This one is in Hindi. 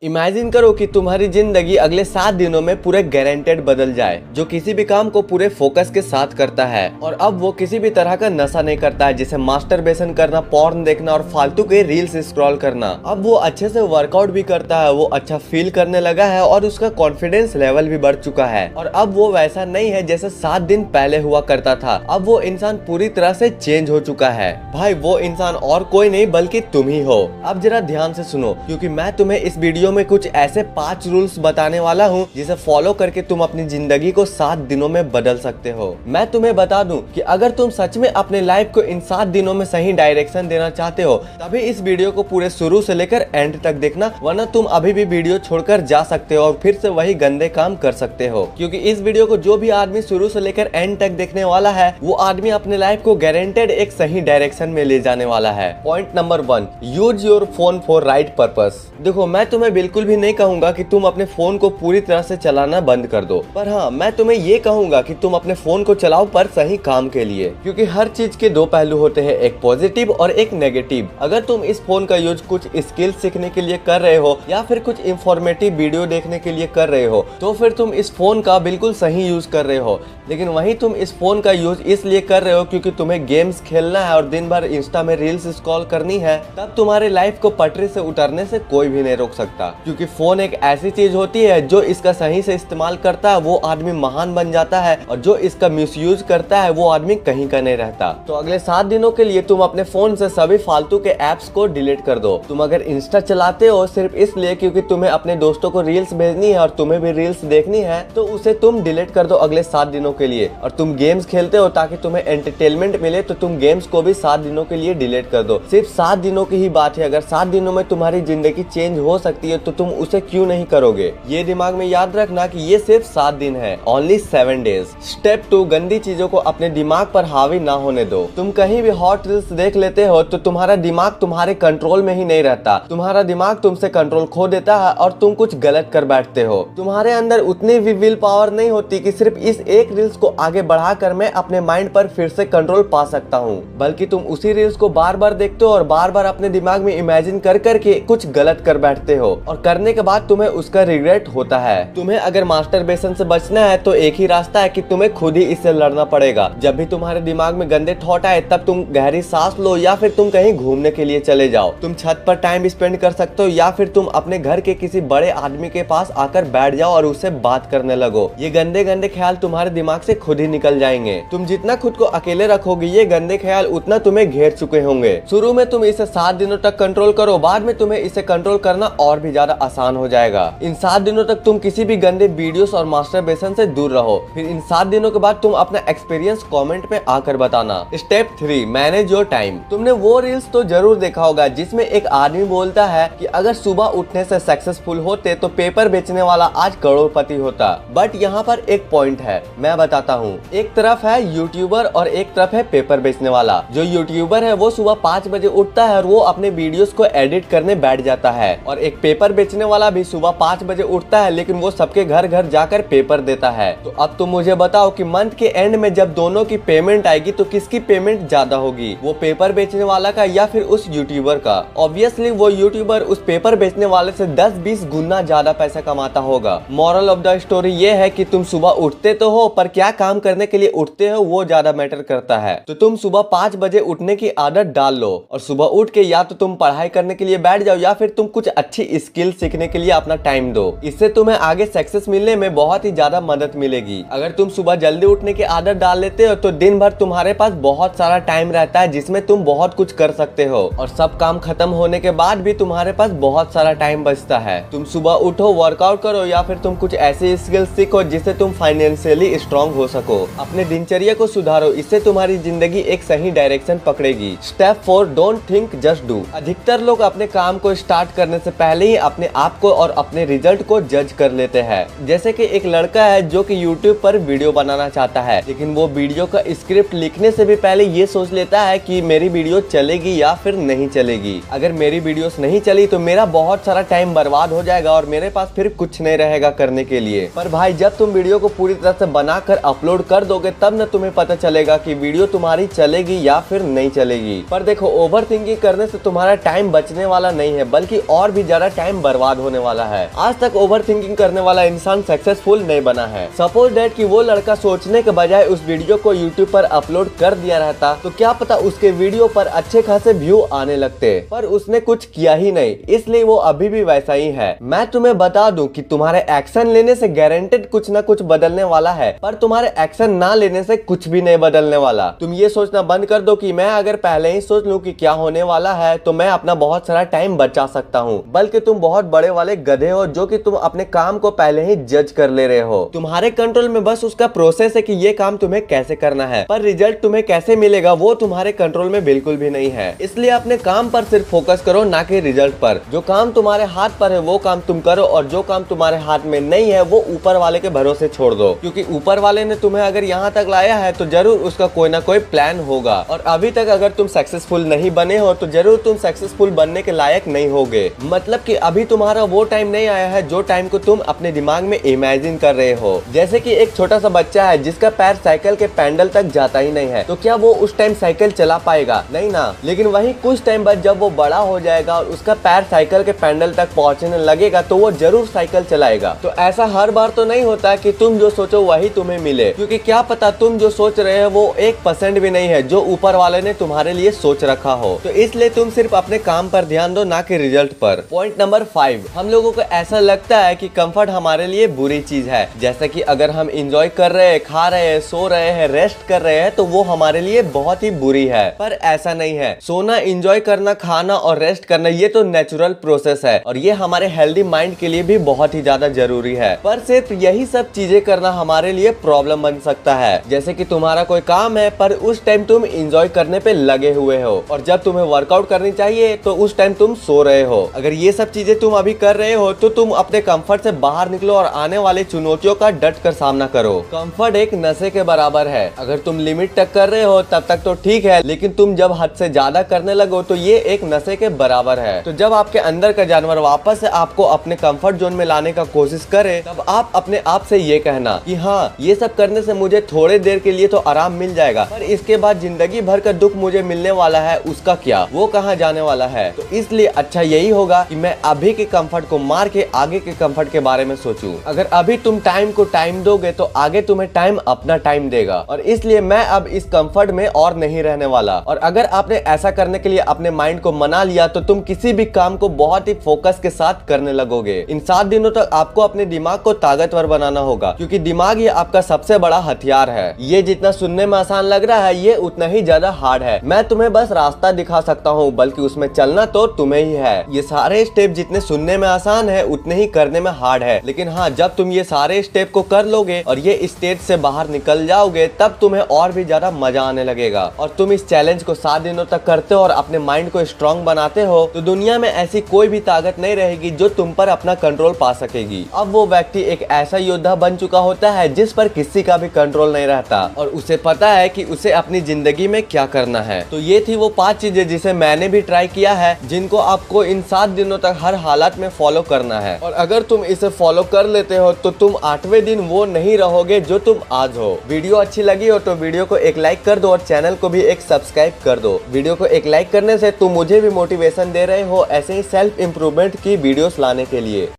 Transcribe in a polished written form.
इमेजिन करो कि तुम्हारी जिंदगी अगले 7 दिनों में पूरे गारंटेड बदल जाए, जो किसी भी काम को पूरे फोकस के साथ करता है और अब वो किसी भी तरह का नशा नहीं करता है, जैसे मास्टरबेशन करना, पॉर्न देखना और फालतू के रील्स स्क्रॉल करना। अब वो अच्छे से वर्कआउट भी करता है, वो अच्छा फील करने लगा है और उसका कॉन्फिडेंस लेवल भी बढ़ चुका है और अब वो वैसा नहीं है जैसे 7 दिन पहले हुआ करता था। अब वो इंसान पूरी तरह से चेंज हो चुका है। भाई वो इंसान और कोई नहीं बल्कि तुम ही हो। अब जरा ध्यान से सुनो, क्योंकि मैं तुम्हें इस वीडियो में कुछ ऐसे 5 रूल्स बताने वाला हूँ जिसे फॉलो करके तुम अपनी जिंदगी को 7 दिनों में बदल सकते हो। मैं तुम्हें बता दूं कि अगर तुम सच में अपने लाइफ को इन 7 दिनों में सही डायरेक्शन देना चाहते हो तभी इस वीडियो को पूरे शुरू से लेकर एंड तक देखना, वरना तुम अभी भी वीडियो छोड़कर जा सकते हो और फिर से वही गंदे काम कर सकते हो। क्योंकि इस वीडियो को जो भी आदमी शुरू से लेकर एंड तक देखने वाला है वो आदमी अपने लाइफ को गारंटेड एक सही डायरेक्शन में ले जाने वाला है। Point number 1, use your phone for right purpose. देखो, मैं तुम्हें बिल्कुल भी नहीं कहूंगा कि तुम अपने फोन को पूरी तरह से चलाना बंद कर दो, पर हाँ, मैं तुम्हें ये कहूंगा कि तुम अपने फोन को चलाओ पर सही काम के लिए, क्योंकि हर चीज के 2 पहलू होते हैं, एक पॉजिटिव और एक नेगेटिव। अगर तुम इस फोन का यूज कुछ स्किल सीखने के लिए कर रहे हो या फिर कुछ इंफॉर्मेटिव वीडियो देखने के लिए कर रहे हो तो फिर तुम इस फोन का बिल्कुल सही यूज कर रहे हो। लेकिन वहीं तुम इस फोन का यूज इसलिए कर रहे हो क्योंकि तुम्हें गेम्स खेलना है और दिन भर इंस्टा में रील्स स्क्रॉल करनी है, तब तुम्हारे लाइफ को पटरी से उतरने से कोई भी नहीं रोक सकता। क्योंकि फोन एक ऐसी चीज होती है जो इसका सही से इस्तेमाल करता है वो आदमी महान बन जाता है और जो इसका मिसयूज करता है वो आदमी कहीं का नहीं रहता। तो अगले 7 दिनों के लिए तुम अपने फोन से सभी फालतू के एप्स को डिलीट कर दो। तुम अगर इंस्टा चलाते हो सिर्फ इसलिए क्योंकि तुम्हें अपने दोस्तों को रील्स भेजनी है और तुम्हें भी रील्स देखनी है, तो उसे तुम डिलीट कर दो अगले 7 दिनों के लिए। और तुम गेम्स खेलते हो ताकि तुम्हें एंटरटेनमेंट मिले, तो तुम गेम्स को भी 7 दिनों के लिए डिलीट कर दो। सिर्फ 7 दिनों की ही बात है, अगर 7 दिनों में तुम्हारी जिंदगी चेंज हो सकती है तो तुम उसे क्यों नहीं करोगे। ये दिमाग में याद रखना कि ये सिर्फ 7 दिन है, ओनली 7 डेज। स्टेप 2, गंदी चीजों को अपने दिमाग पर हावी ना होने दो। तुम कहीं भी हॉट रील्स देख लेते हो तो तुम्हारा दिमाग तुम्हारे कंट्रोल में ही नहीं रहता, तुम्हारा दिमाग तुमसे कंट्रोल खो देता है और तुम कुछ गलत कर बैठते हो। तुम्हारे अंदर उतनी भी विल पावर नहीं होती कि सिर्फ इस एक रील्स को आगे बढ़ाकर मैं अपने माइंड पर फिर से कंट्रोल पा सकता हूँ, बल्कि तुम उसी रील्स को बार बार देखते हो और बार बार अपने दिमाग में इमेजिन कर करके कुछ गलत कर बैठते हो और करने के बाद तुम्हें उसका रिग्रेट होता है। तुम्हें अगर मास्टरबेशन से बचना है तो एक ही रास्ता है कि तुम्हें खुद ही इससे लड़ना पड़ेगा। जब भी तुम्हारे दिमाग में गंदे थॉट आए तब तुम गहरी सांस लो या फिर तुम कहीं घूमने के लिए चले जाओ। तुम छत पर टाइम स्पेंड कर सकते हो या फिर तुम अपने घर के किसी बड़े आदमी के पास आकर बैठ जाओ और उससे बात करने लगो। ये गंदे गंदे ख्याल तुम्हारे दिमाग से खुद ही निकल जाएंगे। तुम जितना खुद को अकेले रखोगे ये गंदे ख्याल उतना तुम्हें घेर चुके होंगे। शुरू में तुम इसे 7 दिनों तक कंट्रोल करो, बाद में तुम्हें इसे कंट्रोल करना और भी ज्यादा आसान हो जाएगा। इन 7 दिनों तक तुम किसी भी गंदे वीडियोस और मास्टरबेशन से दूर रहो। फिर इन 7 दिनों के बाद तुम अपना एक्सपीरियंस कमेंट में आकर बताना। Step 3, manage your time. तुमने वो रील्स तो जरूर देखा होगा जिसमें एक आदमी बोलता है कि अगर सुबह उठने से सक्सेसफुल होते तो पेपर बेचने वाला आज करोड़पति होता। बट यहाँ पर एक पॉइंट है, मैं बताता हूँ। एक तरफ है यूट्यूबर और एक तरफ है पेपर बेचने वाला। जो यूट्यूबर है वो सुबह 5 बजे उठता है और वो अपने वीडियोस को एडिट करने बैठ जाता है, और एक पेपर बेचने वाला भी सुबह 5 बजे उठता है लेकिन वो सबके घर घर जाकर पेपर देता है। तो अब तुम मुझे बताओ कि मंथ के एंड में जब दोनों की पेमेंट आएगी तो किसकी पेमेंट ज्यादा होगी, वो पेपर बेचने वाला का या फिर उस यूट्यूबर का। ऑब्वियसली वो यूट्यूबर उस पेपर बेचने वाले से 10-20 गुना ज्यादा पैसा कमाता होगा। मॉरल ऑफ द स्टोरी ये है कि तुम सुबह उठते तो हो पर क्या काम करने के लिए उठते हो वो ज्यादा मैटर करता है। तो तुम सुबह 5 बजे उठने की आदत डाल लो और सुबह उठ के या तो तुम पढ़ाई करने के लिए बैठ जाओ या फिर तुम कुछ अच्छी स्किल सीखने के लिए अपना टाइम दो। इससे तुम्हें आगे सक्सेस मिलने में बहुत ही ज्यादा मदद मिलेगी। अगर तुम सुबह जल्दी उठने की आदत डाल लेते हो तो दिन भर तुम्हारे पास बहुत सारा टाइम रहता है जिसमें तुम बहुत कुछ कर सकते हो और सब काम खत्म होने के बाद भी तुम्हारे पास बहुत सारा टाइम बचता है। तुम सुबह उठो, वर्कआउट करो या फिर तुम कुछ ऐसी स्किल सीखो जिससे तुम फाइनेंशियली स्ट्रांग हो सको। अपने दिनचर्या को सुधारो, इससे तुम्हारी जिंदगी एक सही डायरेक्शन पकड़ेगी। Step 4, don't think just do. अधिकतर लोग अपने काम को स्टार्ट करने से पहले ही अपने आप को और अपने रिजल्ट को जज कर लेते हैं। जैसे कि एक लड़का है जो कि YouTube पर वीडियो बनाना चाहता है, लेकिन वो वीडियो का स्क्रिप्ट लिखने से भी पहले ये सोच लेता है कि मेरी वीडियो चलेगी या फिर नहीं चलेगी। अगर मेरी वीडियोस नहीं चली तो मेरा बहुत सारा टाइम बर्बाद हो जाएगा और मेरे पास फिर कुछ नहीं रहेगा करने के लिए। पर भाई जब तुम वीडियो को पूरी तरह से बनाकर अपलोड कर दोगे तब न तुम्हें पता चलेगा कि वीडियो तुम्हारी चलेगी या फिर नहीं चलेगी। पर देखो, ओवर थिंकिंग करने से तुम्हारा टाइम बचने वाला नहीं है, बल्कि और भी ज्यादा टाइम टाइम बर्बाद होने वाला है। आज तक ओवर थिंकिंग करने वाला इंसान सक्सेसफुल नहीं बना है। सपोज दैट कि वो लड़का सोचने के बजाय उस वीडियो को यूट्यूब पर अपलोड कर दिया रहता तो क्या पता उसके वीडियो पर अच्छे खासे व्यू आने लगते, पर उसने कुछ किया ही नहीं, इसलिए वो अभी भी वैसा ही है। मैं तुम्हें बता दूं कि तुम्हारे एक्शन लेने से गारंटेड कुछ ना कुछ बदलने वाला है, पर तुम्हारे एक्शन ना लेने से कुछ भी नहीं बदलने वाला। तुम ये सोचना बंद कर दो कि मैं अगर पहले ही सोच लूं कि क्या होने वाला है तो मैं अपना बहुत सारा टाइम बचा सकता हूँ, बल्कि तुम बहुत बड़े वाले गधे हो जो कि तुम अपने काम को पहले ही जज कर ले रहे हो। तुम्हारे कंट्रोल में बस उसका प्रोसेस है कि ये काम तुम्हें कैसे करना है, पर रिजल्ट तुम्हें कैसे मिलेगा वो तुम्हारे कंट्रोल में बिल्कुल भी नहीं है। इसलिए अपने काम पर सिर्फ फोकस करो, ना कि रिजल्ट पर। जो काम तुम्हारे हाथ पर है वो काम तुम करो, और जो काम तुम्हारे हाथ में नहीं है वो ऊपर वाले के भरोसे छोड़ दो, क्योंकि ऊपर वाले ने तुम्हें अगर यहाँ तक लाया है तो जरूर उसका कोई ना कोई प्लान होगा। और अभी तक अगर तुम सक्सेसफुल नहीं बने हो तो जरूर तुम सक्सेसफुल बनने के लायक नहीं होगे। मतलब कि अभी तुम्हारा वो टाइम नहीं आया है जो टाइम को तुम अपने दिमाग में इमेजिन कर रहे हो। जैसे कि एक छोटा सा बच्चा है जिसका पैर साइकिल के पैडल तक जाता ही नहीं है, तो क्या वो उस टाइम साइकिल चला पाएगा? नहीं ना। लेकिन वही कुछ टाइम बाद जब वो बड़ा हो जाएगा और उसका पैर साइकिल के पैडल तक पहुंचने लगेगा तो वो जरूर साइकिल चलाएगा। तो ऐसा हर बार तो नहीं होता कि तुम जो सोचो वही तुम्हें मिले, क्योंकि क्या पता तुम जो सोच रहे हो वो 1% भी नहीं है जो ऊपर वाले ने तुम्हारे लिए सोच रखा हो। तो इसलिए तुम सिर्फ अपने काम पर ध्यान दो, ना कि रिजल्ट पर। पॉइंट नंबर 5, हम लोगों को ऐसा लगता है कि कंफर्ट हमारे लिए बुरी चीज है। जैसे कि अगर हम इंजॉय कर रहे हैं, खा रहे हैं, सो रहे हैं, रेस्ट कर रहे हैं तो वो हमारे लिए बहुत ही बुरी है, पर ऐसा नहीं है। सोना, इंजॉय करना, खाना और रेस्ट करना ये तो नेचुरल प्रोसेस है और ये हमारे हेल्दी माइंड के लिए भी बहुत ही ज्यादा जरूरी है। पर सिर्फ यही सब चीजें करना हमारे लिए प्रॉब्लम बन सकता है। जैसे कि तुम्हारा कोई काम है पर उस टाइम तुम इंजॉय करने पे लगे हुए हो, और जब तुम्हें वर्कआउट करनी चाहिए तो उस टाइम तुम सो रहे हो। अगर ये सब चीजें तुम अभी कर रहे हो तो तुम अपने कंफर्ट से बाहर निकलो और आने वाली चुनौतियों का डट कर सामना करो। कंफर्ट एक नशे के बराबर है। अगर तुम लिमिट तक कर रहे हो तब तक तो ठीक है, लेकिन तुम जब हद से ज्यादा करने लगो तो ये एक नशे के बराबर है। तो जब आपके अंदर का जानवर वापस से आपको अपने कंफर्ट जोन में लाने का कोशिश करे तब आप अपने आप से ये कहना कि हाँ, ये सब करने से मुझे थोड़े देर के लिए तो आराम मिल जाएगा, पर इसके बाद जिंदगी भर का दुख मुझे मिलने वाला है, उसका क्या, वो कहाँ जाने वाला है। तो इसलिए अच्छा यही होगा कि मैं अभी के कंफर्ट को मार के आगे के कंफर्ट के बारे में सोचूं। अगर अभी तुम टाइम को टाइम दोगे तो आगे तुम्हें टाइम अपना टाइम देगा, और इसलिए मैं अब इस कंफर्ट में और नहीं रहने वाला। और अगर आपने ऐसा करने के लिए अपने माइंड को मना लिया तो तुम किसी भी काम को बहुत ही फोकस के साथ करने लगोगे। इन 7 दिनों तक आपको अपने दिमाग को ताकतवर बनाना होगा, क्योंकि दिमाग ये आपका सबसे बड़ा हथियार है। ये जितना सुनने में आसान लग रहा है ये उतना ही ज्यादा हार्ड है। मैं तुम्हें बस रास्ता दिखा सकता हूँ, बल्कि उसमें चलना तो तुम्हें ही है। ये सारे स्टेप जितने सुनने में आसान है उतने ही करने में हार्ड है, लेकिन हाँ, जब तुम ये सारे स्टेप को कर लोगे और ये स्टेज से बाहर निकल जाओगे तब तुम्हें और भी ज्यादा मजा आने लगेगा। और तुम इस चैलेंज को 7 दिनों तक करते हो और अपने माइंड को स्ट्रांग बनाते हो तो दुनिया में ऐसी कोई भी ताकत नहीं रहेगी जो तुम पर अपना कंट्रोल पा सकेगी। अब वो व्यक्ति एक ऐसा योद्धा बन चुका होता है जिस पर किसी का भी कंट्रोल नहीं रहता, और उसे पता है कि उसे अपनी जिंदगी में क्या करना है। तो ये थी वो 5 चीजें जिसे मैंने भी ट्राई किया है, जिनको आपको इन 7 दिनों तक हर हालत में फॉलो करना है। और अगर तुम इसे फॉलो कर लेते हो तो तुम 8वें दिन वो नहीं रहोगे जो तुम आज हो। वीडियो अच्छी लगी हो तो वीडियो को एक लाइक कर दो और चैनल को भी एक सब्सक्राइब कर दो। वीडियो को एक लाइक करने से तुम मुझे भी मोटिवेशन दे रहे हो ऐसे ही सेल्फ इंप्रूवमेंट की वीडियोस लाने के लिए।